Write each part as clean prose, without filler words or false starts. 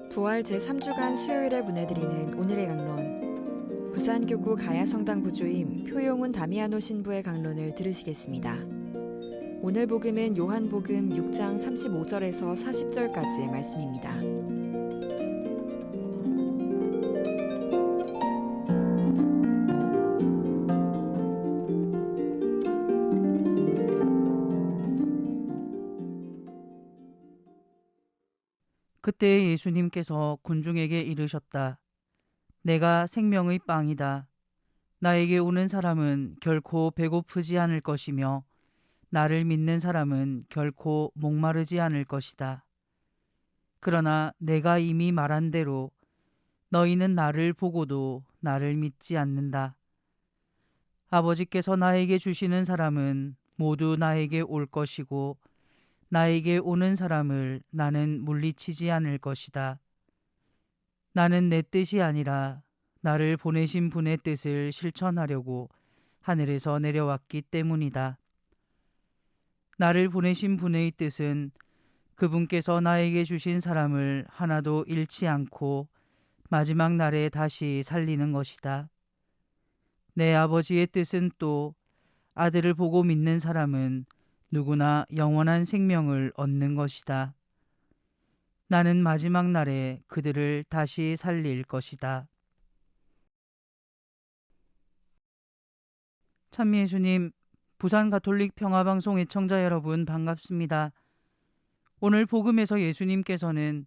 부활 제3주간 수요일에 보내드리는 오늘의 강론, 부산교구 가야성당 부주임 표용훈 다미아노 신부의 강론을 들으시겠습니다. 오늘 복음은 요한복음 6장 35절에서 40절까지의 말씀입니다. 그때 예수님께서 군중에게 이르셨다. 내가 생명의 빵이다. 나에게 오는 사람은 결코 배고프지 않을 것이며 나를 믿는 사람은 결코 목마르지 않을 것이다. 그러나 내가 이미 말한 대로 너희는 나를 보고도 나를 믿지 않는다. 아버지께서 나에게 주시는 사람은 모두 나에게 올 것이고 나에게 오는 사람을 나는 물리치지 않을 것이다. 나는 내 뜻이 아니라 나를 보내신 분의 뜻을 실천하려고 하늘에서 내려왔기 때문이다. 나를 보내신 분의 뜻은 그분께서 나에게 주신 사람을 하나도 잃지 않고 마지막 날에 다시 살리는 것이다. 내 아버지의 뜻은 또 아들을 보고 믿는 사람은 누구나 영원한 생명을 얻는 것이다. 나는 마지막 날에 그들을 다시 살릴 것이다. 찬미예수님, 부산 가톨릭 평화방송 애청자 여러분 반갑습니다. 오늘 복음에서 예수님께서는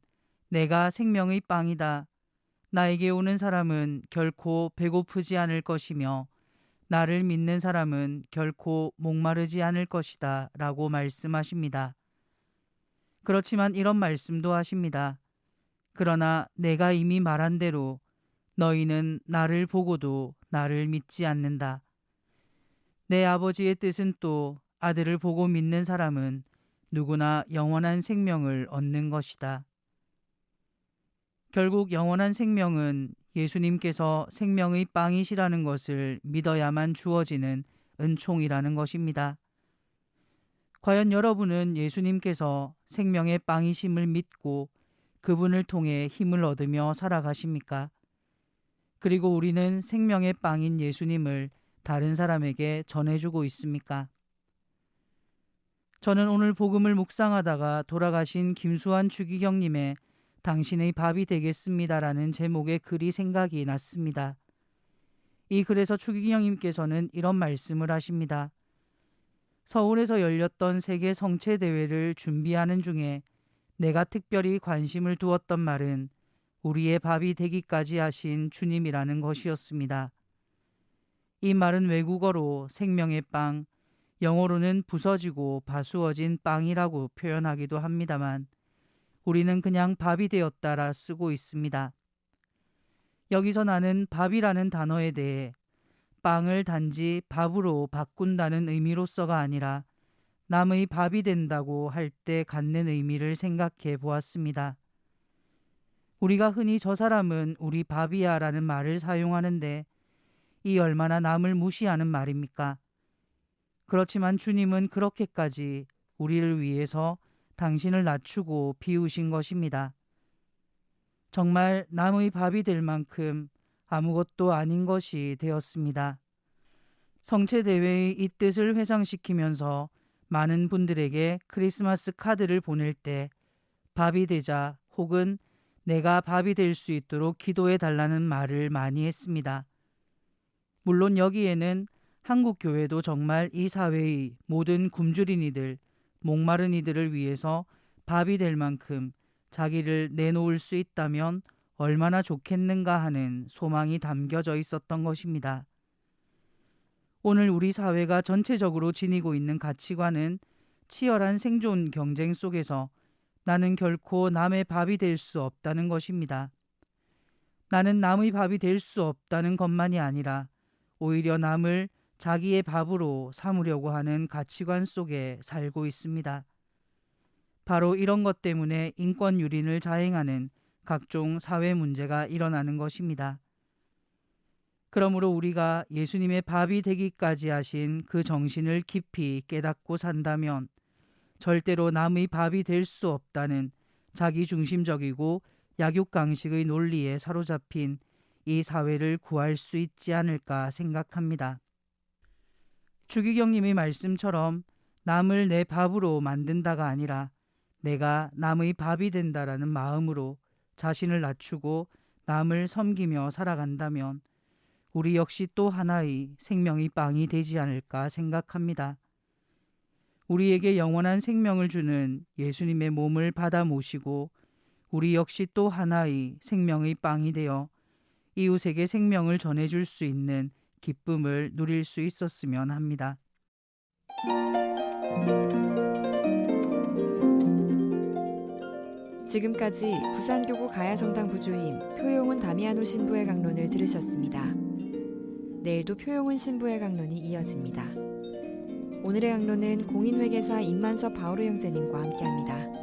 내가 생명의 빵이다. 나에게 오는 사람은 결코 배고프지 않을 것이며 나를 믿는 사람은 결코 목마르지 않을 것이다 라고 말씀하십니다. 그렇지만 이런 말씀도 하십니다. 그러나 내가 이미 말한 대로 너희는 나를 보고도 나를 믿지 않는다. 내 아버지의 뜻은 또 아들을 보고 믿는 사람은 누구나 영원한 생명을 얻는 것이다. 결국 영원한 생명은 예수님께서 생명의 빵이시라는 것을 믿어야만 주어지는 은총이라는 것입니다. 과연 여러분은 예수님께서 생명의 빵이심을 믿고 그분을 통해 힘을 얻으며 살아가십니까? 그리고 우리는 생명의 빵인 예수님을 다른 사람에게 전해주고 있습니까? 저는 오늘 복음을 묵상하다가 돌아가신 김수환 추기경님의 당신의 밥이 되겠습니다라는 제목의 글이 생각이 났습니다. 이 글에서 추기경님께서는 이런 말씀을 하십니다. 서울에서 열렸던 세계 성체대회를 준비하는 중에 내가 특별히 관심을 두었던 말은 우리의 밥이 되기까지 하신 주님이라는 것이었습니다. 이 말은 외국어로 생명의 빵, 영어로는 부서지고 바수어진 빵이라고 표현하기도 합니다만 우리는 그냥 밥이 되었다라 쓰고 있습니다. 여기서 나는 밥이라는 단어에 대해 빵을 단지 밥으로 바꾼다는 의미로서가 아니라 남의 밥이 된다고 할 때 갖는 의미를 생각해 보았습니다. 우리가 흔히 저 사람은 우리 밥이야 라는 말을 사용하는데 이 얼마나 남을 무시하는 말입니까? 그렇지만 주님은 그렇게까지 우리를 위해서 당신을 낮추고 비우신 것입니다. 정말 남의 밥이 될 만큼 아무것도 아닌 것이 되었습니다. 성체대회의 이 뜻을 회상시키면서 많은 분들에게 크리스마스 카드를 보낼 때 밥이 되자 혹은 내가 밥이 될 수 있도록 기도해 달라는 말을 많이 했습니다. 물론 여기에는 한국 교회도 정말 이 사회의 모든 굶주린 이들, 목마른 이들을 위해서 밥이 될 만큼 자기를 내놓을 수 있다면 얼마나 좋겠는가 하는 소망이 담겨져 있었던 것입니다. 오늘 우리 사회가 전체적으로 지니고 있는 가치관은 치열한 생존 경쟁 속에서 나는 결코 남의 밥이 될 수 없다는 것입니다. 나는 남의 밥이 될 수 없다는 것만이 아니라 오히려 남을 자기의 밥으로 삼으려고 하는 가치관 속에 살고 있습니다. 바로 이런 것 때문에 인권 유린을 자행하는 각종 사회 문제가 일어나는 것입니다. 그러므로 우리가 예수님의 밥이 되기까지 하신 그 정신을 깊이 깨닫고 산다면 절대로 남의 밥이 될 수 없다는 자기중심적이고 약육강식의 논리에 사로잡힌 이 사회를 구할 수 있지 않을까 생각합니다. 추기경님의 말씀처럼 남을 내 밥으로 만든다가 아니라 내가 남의 밥이 된다라는 마음으로 자신을 낮추고 남을 섬기며 살아간다면 우리 역시 또 하나의 생명의 빵이 되지 않을까 생각합니다. 우리에게 영원한 생명을 주는 예수님의 몸을 받아 모시고 우리 역시 또 하나의 생명의 빵이 되어 이웃에게 생명을 전해줄 수 있는 기쁨을 누릴 수 있었으면 합니다. 지금까지 부산교구 가야성당 부주임 표용훈 다미아노 신부의 강론을 들으셨습니다. 내일도 표용훈 신부의 강론이 이어집니다. 오늘의 강론은 공인회계사 임만섭 바오르 형제님과 함께합니다.